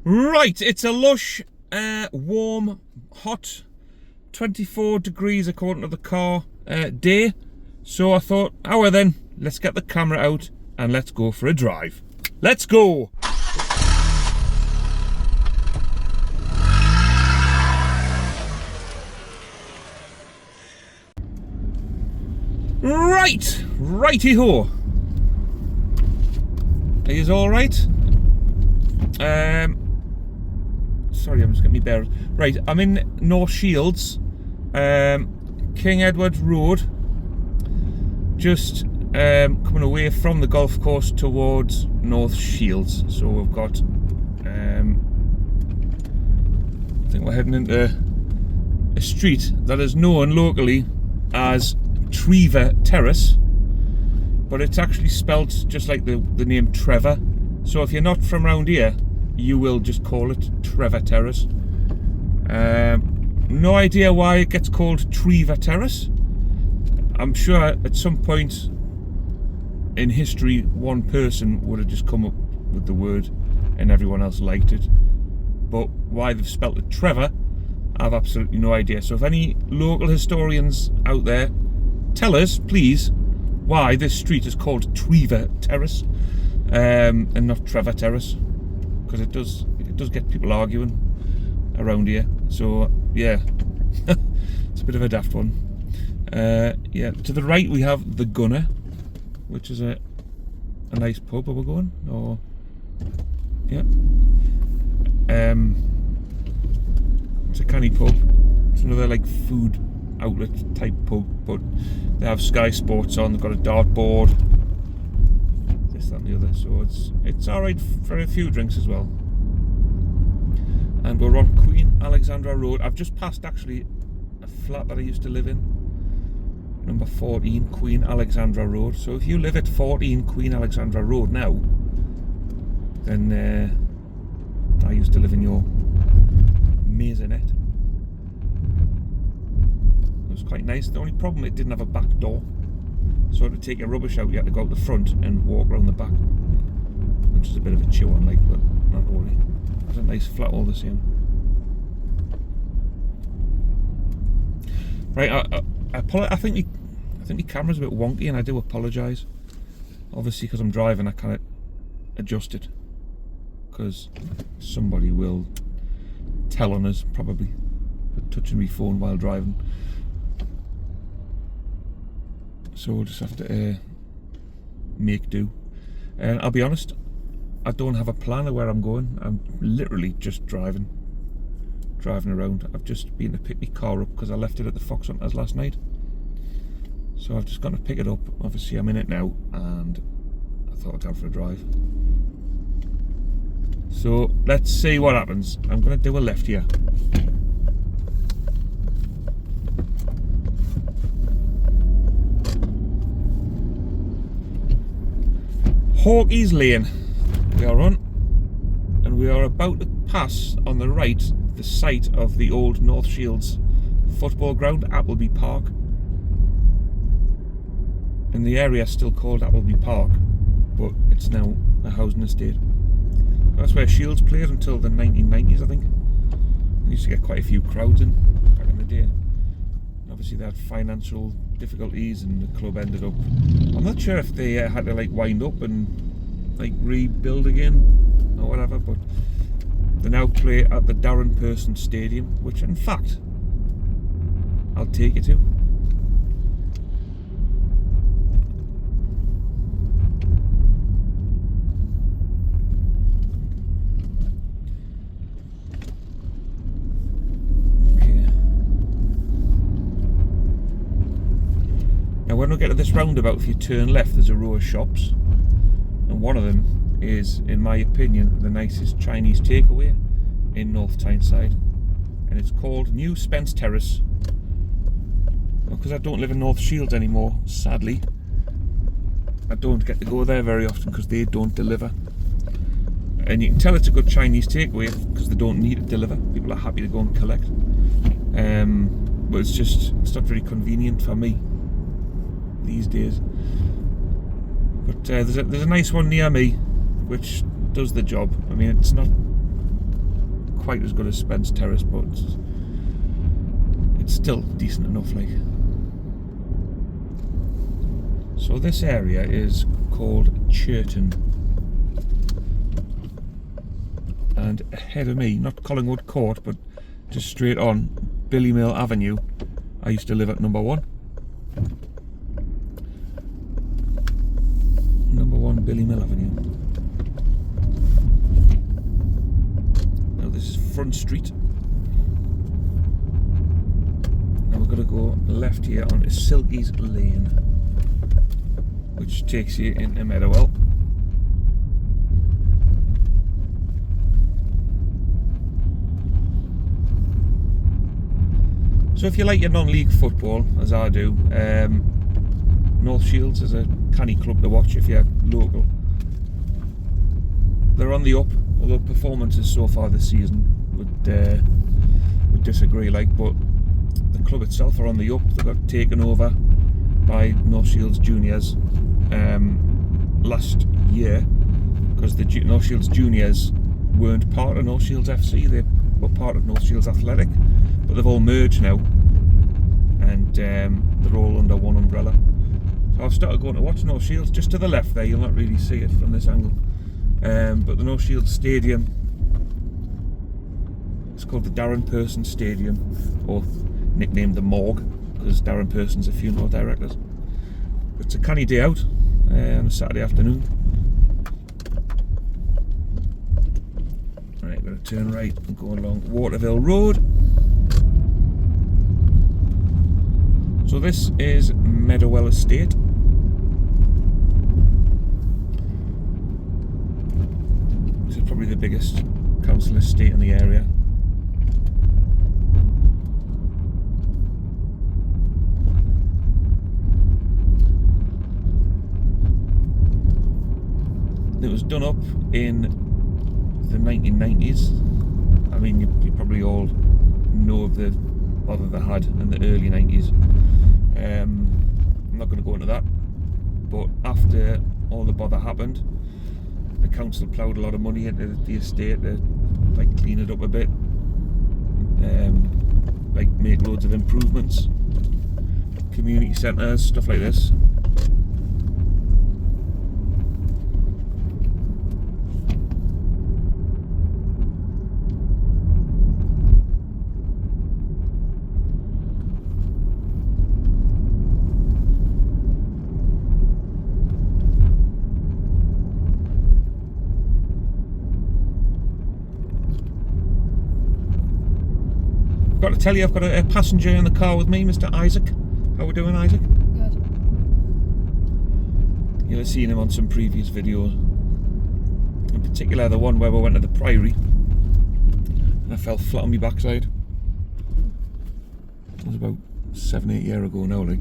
Right, it's a lush, warm, hot, 24 degrees according to the car day. So I thought, oh well then, let's get the camera out and let's go for a drive. Let's go! Right, righty-ho. Are you all right? Sorry, I'm just getting me bearers. Right, I'm in North Shields, King Edward Road, just coming away from the golf course towards North Shields. So we've got, I think we're heading into a street that is known locally as Treevor Terrace, but it's actually spelt just like the name Trevor. So if you're not from around here, you will just call it Treevor Terrace. No idea why it gets called Treevor Terrace. I'm sure at some point in history one person would have just come up with the word and everyone else liked it. But why they've spelt it Trevor, I've absolutely no idea. So if any local historians out there, tell us, please, why this street is called Treevor Terrace and not Treevor Terrace, because it does get people arguing around here. So yeah, it's a bit of a daft one. Yeah, to the right we have the Gunner, which is a nice pub where we're going. Or yeah, it's a canny pub. It's another like food outlet type pub, but they have Sky Sports on. They've got a dartboard, this, that and the other, so it's alright for a few drinks as well. And we're on Queen Alexandra Road. I've just passed actually a flat that I used to live in, number 14 Queen Alexandra Road. So if you live at 14 Queen Alexandra Road now, then I used to live in your maisonette. It was quite nice. The only problem, it didn't have a back door, so to take your rubbish out you had to go out the front and walk around the back, which is a bit of a chew on, like, but not really. It was a nice flat all the same. Right, I think the camera's a bit wonky, and I do apologise. Obviously, because I'm driving, I can't adjust it, because somebody will tell on us probably for touching my phone while driving. So we'll just have to make do. And I'll be honest, I don't have a plan of where I'm going. I'm literally just driving around. I've just been to pick my car up because I left it at the Fox Hunters last night. So I've just gone to pick it up. Obviously I'm in it now, and I thought I'd go for a drive. So let's see what happens. I'm going to do a left here. Hawkeys Lane we are on, and we are about to pass on the right the site of the old North Shields football ground, Appleby Park. And the area is still called Appleby Park, but it's now a housing estate. That's where Shields played until the 1990s, I think. They used to get quite a few crowds in back in the day. Obviously they had financial difficulties and the club ended up, I'm not sure if they had to like wind up and like rebuild again or whatever, but they now play at the Darren Person Stadium, which in fact I'll take you to. Now when we get to this roundabout, if you turn left, there's a row of shops, and one of them is, in my opinion, the nicest Chinese takeaway in North Tyneside, and it's called New Spence Terrace. Because I don't live in North Shields anymore, sadly, I don't get to go there very often because they don't deliver. And you can tell it's a good Chinese takeaway because they don't need to deliver. People are happy to go and collect. But it's not very convenient for me these days. But there's a nice one near me which does the job. I mean, it's not quite as good as Spence Terrace, but it's still decent enough, like. So this area is called Churton, and ahead of me, not Collingwood Court, but just straight on Billy Mill Avenue, I used to live at number 1. Number 1 Billy Mill Avenue. Now this is Front Street. Now we're going to go left here onto Silky's Lane, which takes you into Meadowwell. So if you like your non-league football, as I do, North Shields is a canny club to watch if you're local. They're on the up, although performances so far this season would disagree, like, but the club itself are on the up. They got taken over by North Shields Juniors last year, because the North Shields Juniors weren't part of North Shields FC, they were part of North Shields Athletic, but they've all merged now, and they're all under one umbrella. So I've started going to watch North Shields. Just to the left there, you'll not really see it from this angle, but the North Shields Stadium, it's called the Darren Person Stadium, or nicknamed the Morgue, because Darren Person's a funeral director. It's a canny day out on a Saturday afternoon. Right, we're going to turn right and go along Waterville Road. So this is Meadowwell Estate. This is probably the biggest council estate in the area. It was done up in the 1990s. I mean, you probably all know of the bother they had in the early 90s. I'm not going to go into that, but after all the bother happened, the council ploughed a lot of money into the estate to like clean it up a bit, like make loads of improvements, community centres, stuff like this. Got to tell you, I've got a passenger in the car with me, Mr. Isaac. How we doing, Isaac? Good. You'll have seen him on some previous videos. In particular, the one where we went to the Priory and I fell flat on my backside. It was about 7-8 years ago now, like.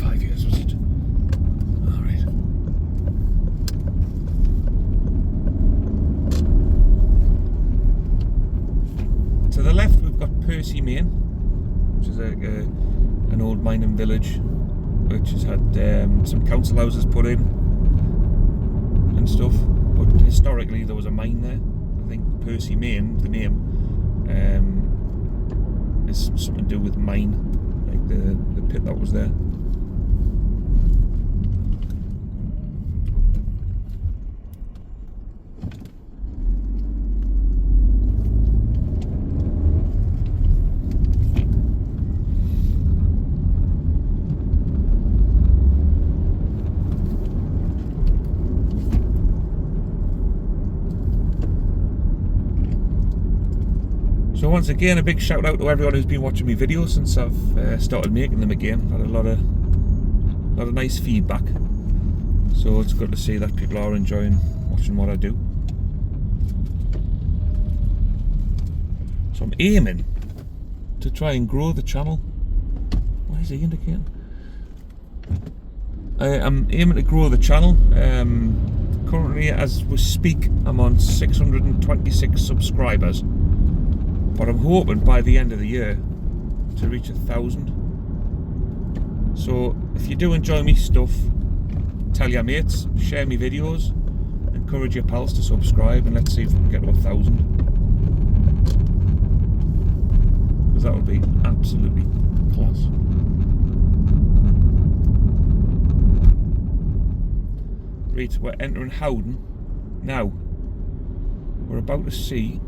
5 years, was it? Alright. To the left we've got Percy Main, which is an old mining village which has had some council houses put in and stuff, but historically there was a mine there. I think Percy Main, the name, is something to do with mine, like the pit that was there. So once again, a big shout out to everyone who's been watching my videos since I've started making them again. I've had a lot of nice feedback, so it's good to see that people are enjoying watching what I do. So I'm aiming to try and grow the channel. Why is he indicating? I'm aiming to grow the channel. Currently, as we speak, I'm on 626 subscribers. But I'm hoping by the end of the year to reach 1,000. So if you do enjoy me stuff, tell your mates, share me videos, encourage your pals to subscribe, and let's see if we can get to 1,000. Because that would be absolutely class. Right, we're entering Howden now. We're about to see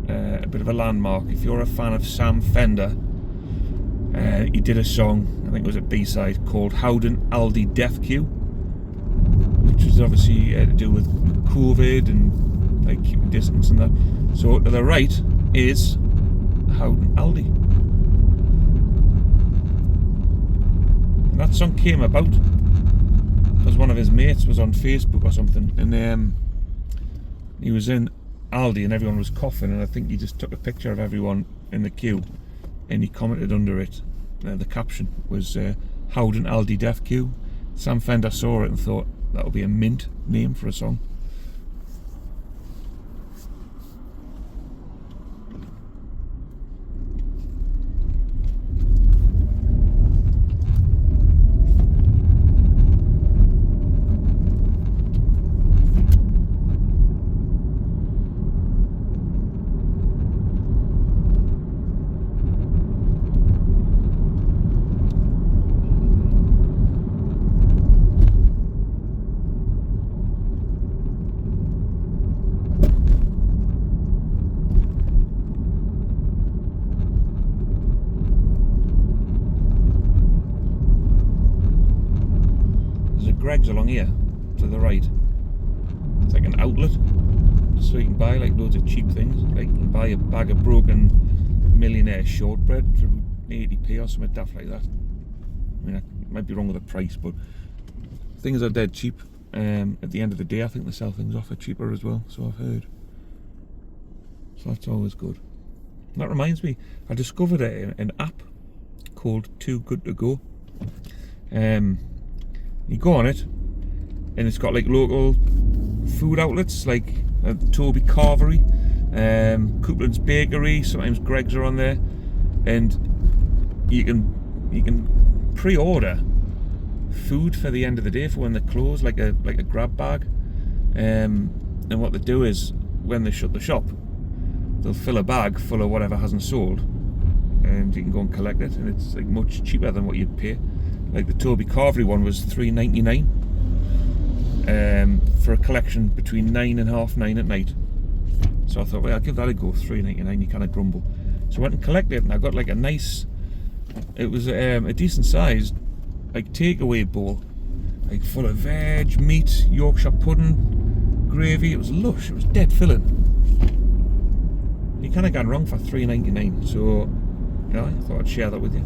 a bit of a landmark. If you're a fan of Sam Fender, he did a song, I think it was a B-side, called Howden Aldi Death Queue, which was obviously to do with COVID and like keeping distance and that. So to the right is Howden Aldi. And that song came about because one of his mates was on Facebook or something, and he was in Aldi and everyone was coughing, and I think he just took a picture of everyone in the queue and he commented under it. The caption was Howden Aldi Death Queue. Sam Fender saw it and thought that would be a mint name for a song. Greg's along here to the right. It's like an outlet, so you can buy like loads of cheap things. Like you can buy a bag of broken millionaire shortbread for 80p or something daft like that. I mean, I might be wrong with the price, but things are dead cheap. At the end of the day, I think they sell things off for cheaper as well, so I've heard. So that's always good. And that reminds me, I discovered an app called Too Good To Go. You go on it, and it's got like local food outlets like Toby Carvery, Coupland's Bakery. Sometimes Greg's are on there, and you can pre-order food for the end of the day for when they close, like a grab bag. And what they do is when they shut the shop, they'll fill a bag full of whatever hasn't sold, and you can go and collect it, and it's like much cheaper than what you'd pay. Like the Toby Carvery one was $3.99 for a collection between 9 and half 9 at night. So I thought, well, I'll give that a go. $3.99, you kind of grumble. So I went and collected it, and I got like a nice, it was a decent sized like takeaway bowl, like full of veg, meat, Yorkshire pudding, gravy. It was lush. It was dead filling. You kind of gone wrong for $3.99. So yeah, I thought I'd share that with you.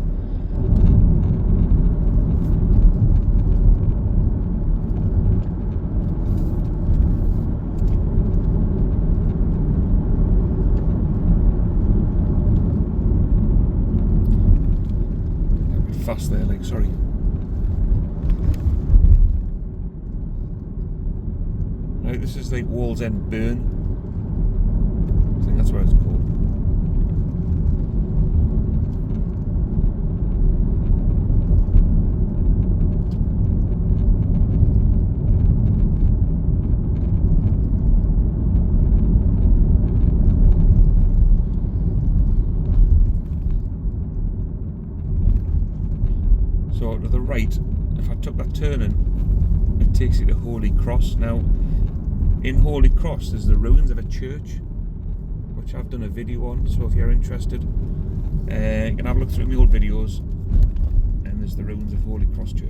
Fast there, like, sorry. Right, this is like Wallsend Burn. I think that's what it's called. So to the right, if I took that turning, it takes you to Holy Cross. Now, in Holy Cross, there's the ruins of a church, which I've done a video on. So if you're interested, you can have a look through my old videos, and there's the ruins of Holy Cross Church.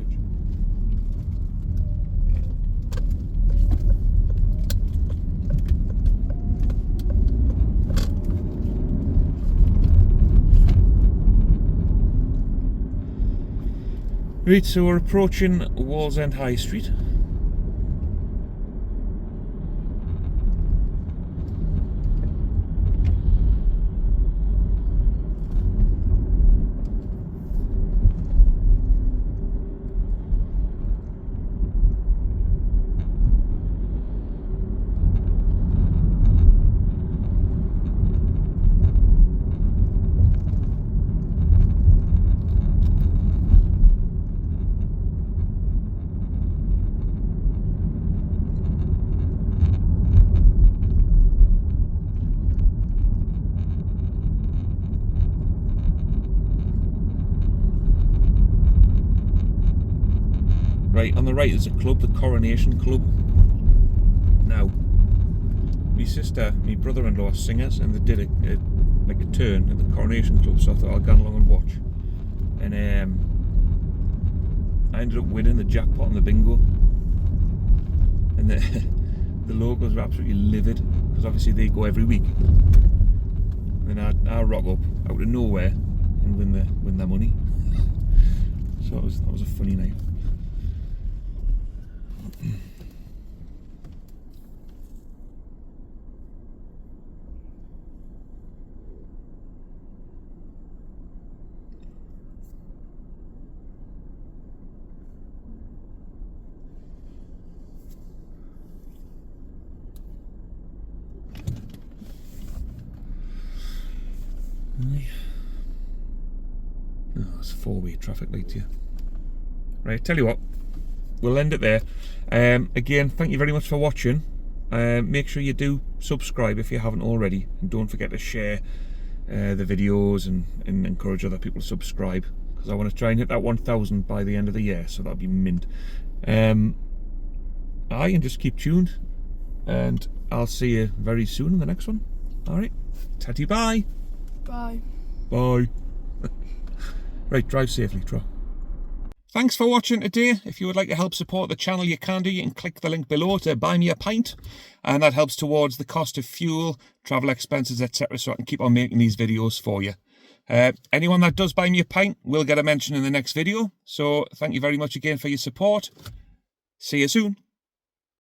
Right, so we're approaching Wallsend High Street. Right, on the right is a club, the Coronation Club. Now, my sister, my brother-in-law are singers, and they did like a turn at the Coronation Club, so I thought I'll go along and watch. And I ended up winning the jackpot on the bingo, and the locals were absolutely livid because obviously they go every week. And then I rock up out of nowhere and win their money. So that was a funny night. Oh, it's four-way traffic lights here. Right, tell you what, we'll end it there. Again, thank you very much for watching. Make sure you do subscribe if you haven't already, and don't forget to share the videos and encourage other people to subscribe, because I want to try and hit that 1,000 by the end of the year, so that'll be mint. And just keep tuned, and I'll see you very soon in the next one. Alright, tatty bye. Bye. Bye. Right, drive safely, Tro. Thanks for watching today. If you would like to help support the channel, you can do. You can click the link below to buy me a pint, and that helps towards the cost of fuel, travel expenses, etc., so I can keep on making these videos for you. Anyone that does buy me a pint will get a mention in the next video, so thank you very much again for your support. See you soon.